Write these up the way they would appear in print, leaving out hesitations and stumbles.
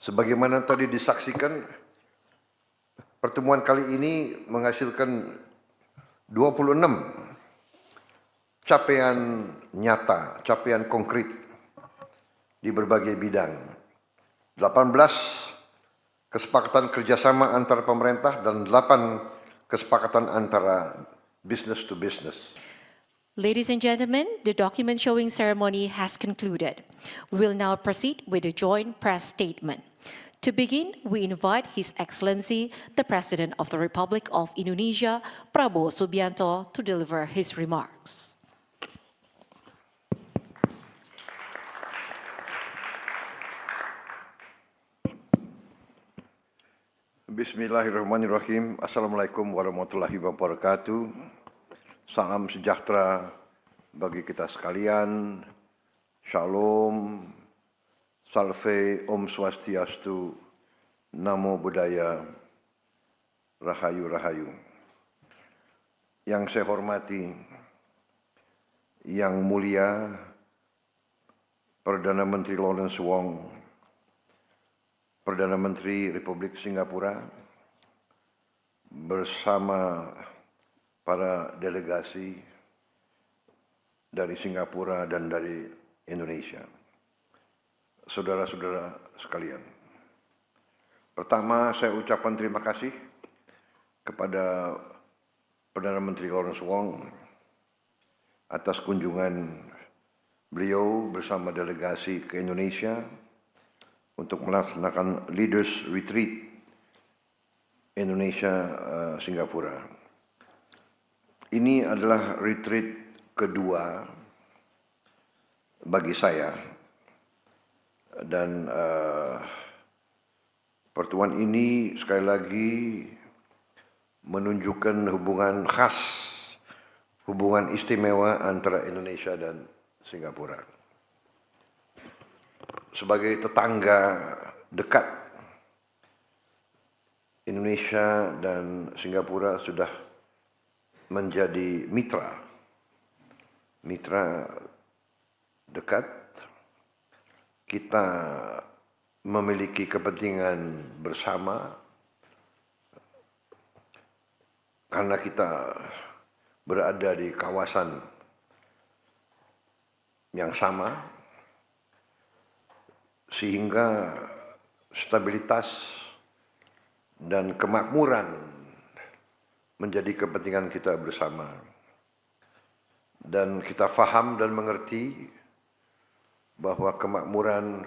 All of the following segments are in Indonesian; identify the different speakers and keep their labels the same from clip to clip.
Speaker 1: Sebagaimana tadi disaksikan, pertemuan kali ini menghasilkan 26 capaian nyata, capaian konkret di berbagai bidang. 18 kesepakatan kerjasama antar pemerintah dan 8 kesepakatan antara business to business.
Speaker 2: Ladies and gentlemen, the document showing ceremony has concluded. We will now proceed with the joint press statement. To begin, we invite His Excellency, the President of the Republic of Indonesia, Prabowo Subianto, to deliver his remarks.
Speaker 1: Bismillahirrahmanirrahim. Assalamualaikum warahmatullahi wabarakatuh. Salam sejahtera bagi kita sekalian. Shalom, salve, Om Swastiastu, Namo Buddhaya, Rahayu Rahayu. Yang saya hormati, Yang Mulia Perdana Menteri Lawrence Wong, Perdana Menteri Republik Singapura, bersama para delegasi dari Singapura dan dari Indonesia. Saudara-saudara sekalian, pertama saya ucapkan terima kasih kepada Perdana Menteri Lawrence Wong atas kunjungan beliau bersama delegasi ke Indonesia untuk melaksanakan Leaders Retreat Indonesia-Singapura. Ini adalah retreat kedua bagi saya, dan pertemuan ini sekali lagi menunjukkan hubungan khas, hubungan istimewa antara Indonesia dan Singapura. Sebagai tetangga dekat, Indonesia dan Singapura sudah menjadi mitra dekat. Kita memiliki kepentingan bersama karena kita berada di kawasan yang sama, sehingga stabilitas dan kemakmuran menjadi kepentingan kita bersama. Dan kita faham dan mengerti bahwa kemakmuran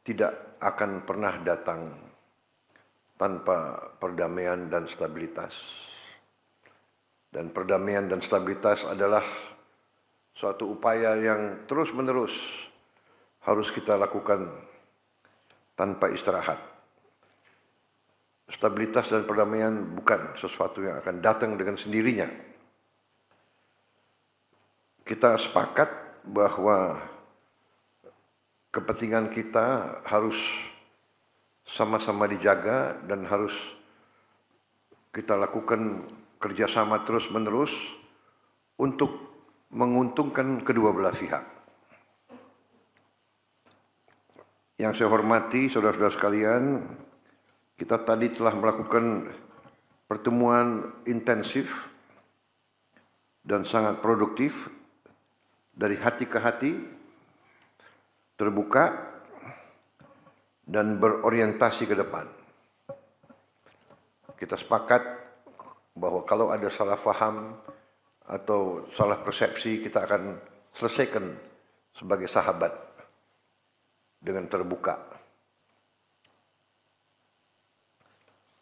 Speaker 1: tidak akan pernah datang tanpa perdamaian dan stabilitas. Dan perdamaian dan stabilitas adalah suatu upaya yang terus-menerus harus kita lakukan tanpa istirahat. Stabilitas dan perdamaian bukan sesuatu yang akan datang dengan sendirinya. Kita sepakat bahwa kepentingan kita harus sama-sama dijaga dan harus kita lakukan kerjasama terus-menerus untuk menguntungkan kedua belah pihak. Yang saya hormati saudara-saudara sekalian, kita tadi telah melakukan pertemuan intensif dan sangat produktif dari hati ke hati, terbuka dan berorientasi ke depan. Kita sepakat bahwa kalau ada salah faham atau salah persepsi, kita akan selesaikan sebagai sahabat dengan terbuka.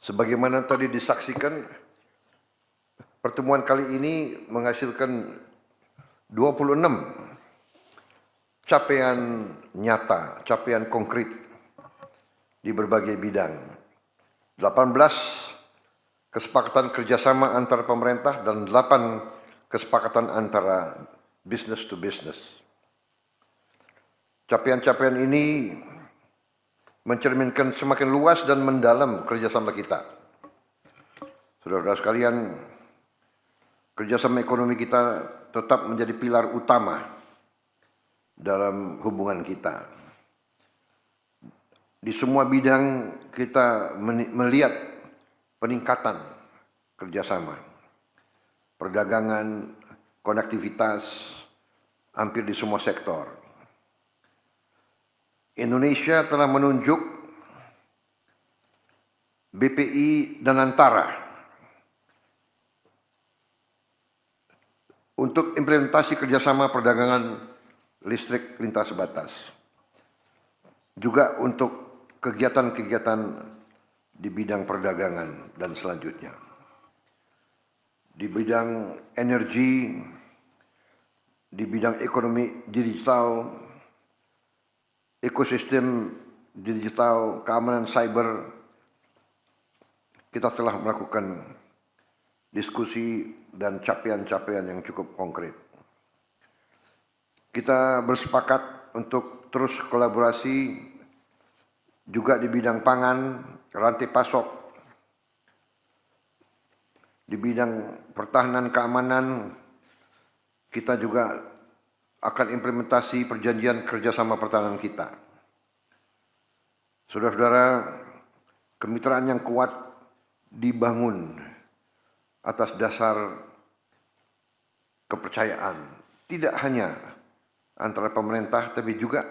Speaker 1: Sebagaimana tadi disaksikan, pertemuan kali ini menghasilkan 26 capaian nyata, capaian konkret di berbagai bidang. 18 kesepakatan kerjasama antar pemerintah dan 8 kesepakatan antara business to business. Capaian-capaian ini mencerminkan semakin luas dan mendalam kerjasama kita. Saudara-saudara sekalian, kerjasama ekonomi kita tetap menjadi pilar utama dalam hubungan kita. Di semua bidang kita melihat peningkatan kerjasama, perdagangan, konektivitas, hampir di semua sektor. Indonesia telah menunjuk BPI dan Antara untuk implementasi kerjasama perdagangan listrik lintas batas. Juga untuk kegiatan-kegiatan di bidang perdagangan dan selanjutnya. Di bidang energi, di bidang ekonomi digital, ekosistem digital, keamanan cyber, kita telah melakukan diskusi dan capaian-capaian yang cukup konkret. Kita bersepakat untuk terus kolaborasi juga di bidang pangan, rantai pasok, di bidang pertahanan keamanan, kita juga akan implementasi perjanjian kerjasama pertahanan kita. Saudara-saudara, kemitraan yang kuat dibangun atas dasar kepercayaan, tidak hanya antara pemerintah, tapi juga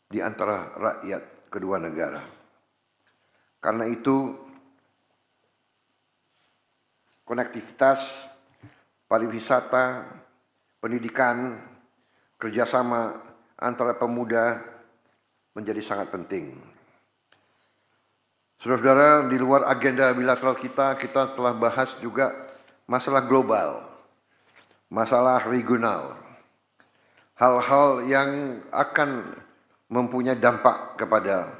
Speaker 1: di antara rakyat kedua negara. Karena itu, konektivitas, pariwisata, pendidikan, kerjasama antara pemuda menjadi sangat penting. Saudara-saudara, di luar agenda bilateral kita telah bahas juga masalah global, masalah regional, hal-hal yang akan mempunyai dampak kepada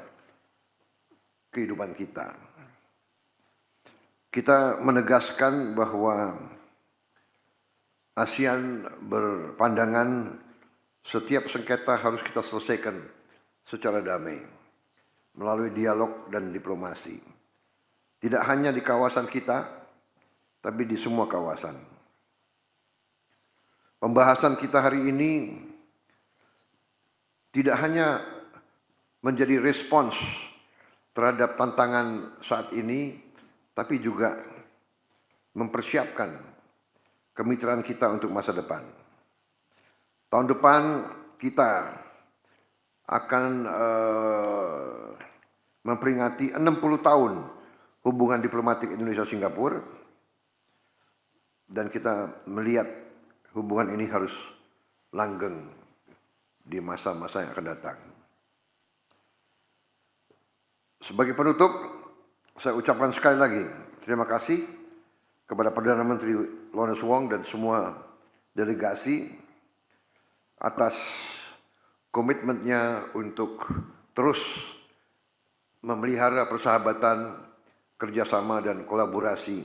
Speaker 1: kehidupan kita. Kita menegaskan bahwa ASEAN berpandangan setiap sengketa harus kita selesaikan secara damai, melalui dialog dan diplomasi. Tidak hanya di kawasan kita, tapi di semua kawasan. Pembahasan kita hari ini tidak hanya menjadi respons terhadap tantangan saat ini, tapi juga mempersiapkan kemitraan kita untuk masa depan. Tahun depan kita akan memperingati 60 tahun hubungan diplomatik Indonesia-Singapura, dan kita melihat hubungan ini harus langgeng di masa-masa yang akan datang. Sebagai penutup, saya ucapkan sekali lagi terima kasih kepada Perdana Menteri Lawrence Wong dan semua delegasi atas komitmennya untuk terus memelihara persahabatan, kerjasama dan kolaborasi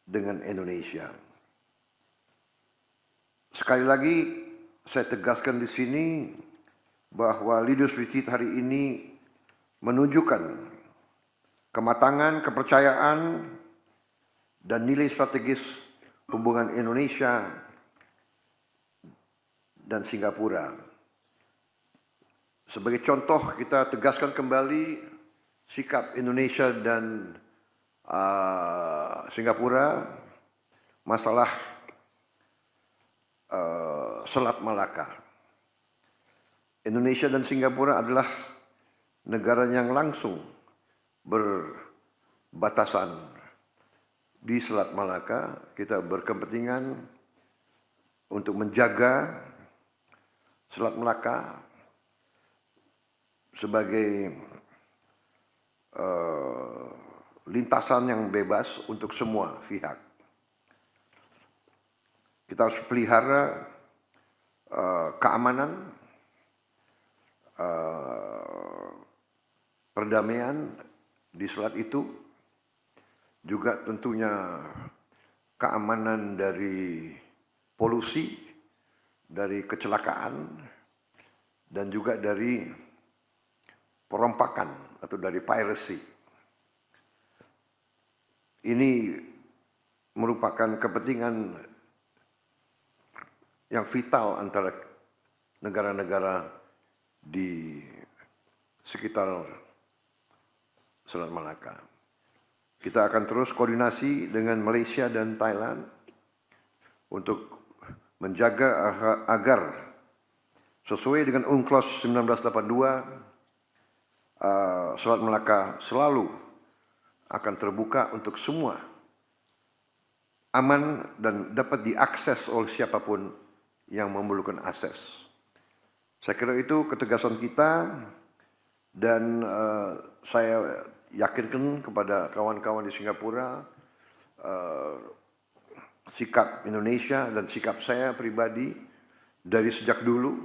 Speaker 1: dengan Indonesia. Sekali lagi, saya tegaskan di sini bahwa Leaders Retreat hari ini menunjukkan kematangan, kepercayaan, dan nilai strategis hubungan Indonesia dan Singapura. Sebagai contoh, kita tegaskan kembali sikap Indonesia dan Singapura masalah Selat Malaka. Indonesia dan Singapura adalah negara yang langsung berbatasan di Selat Malaka. Kita berkepentingan untuk menjaga Selat Malaka sebagai lintasan yang bebas untuk semua pihak. Kita harus pelihara keamanan, perdamaian di selat itu, juga tentunya keamanan dari polusi, dari kecelakaan, dan juga dari perompakan atau dari piracy. Ini merupakan kepentingan yang vital antara negara-negara di sekitar Selat Malaka. Kita akan terus koordinasi dengan Malaysia dan Thailand untuk menjaga agar sesuai dengan UNCLOS 1982, Selat Malaka selalu akan terbuka untuk semua, aman dan dapat diakses oleh siapapun yang memerlukan akses. Saya kira itu ketegasan kita, dan saya yakinkan kepada kawan-kawan di Singapura, sikap Indonesia dan sikap saya pribadi dari sejak dulu,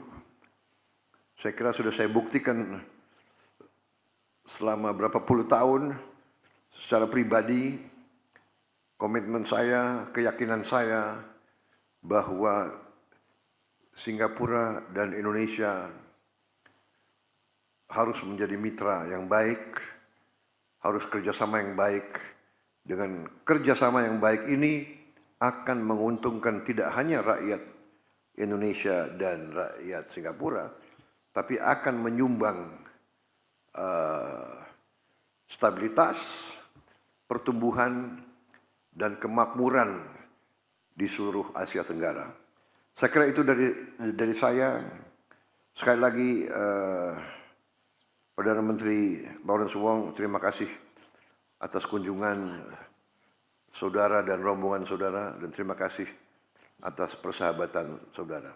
Speaker 1: saya kira sudah saya buktikan selama berapa puluh tahun secara pribadi, komitmen saya, keyakinan saya bahwa Singapura dan Indonesia harus menjadi mitra yang baik, harus kerjasama yang baik. Dengan kerjasama yang baik ini akan menguntungkan tidak hanya rakyat Indonesia dan rakyat Singapura, tapi akan menyumbang stabilitas, pertumbuhan, dan kemakmuran di seluruh Asia Tenggara. Saya kira itu dari saya. Sekali lagi, Perdana Menteri Lawrence Wong, terima kasih atas kunjungan saudara dan rombongan saudara, dan terima kasih atas persahabatan saudara.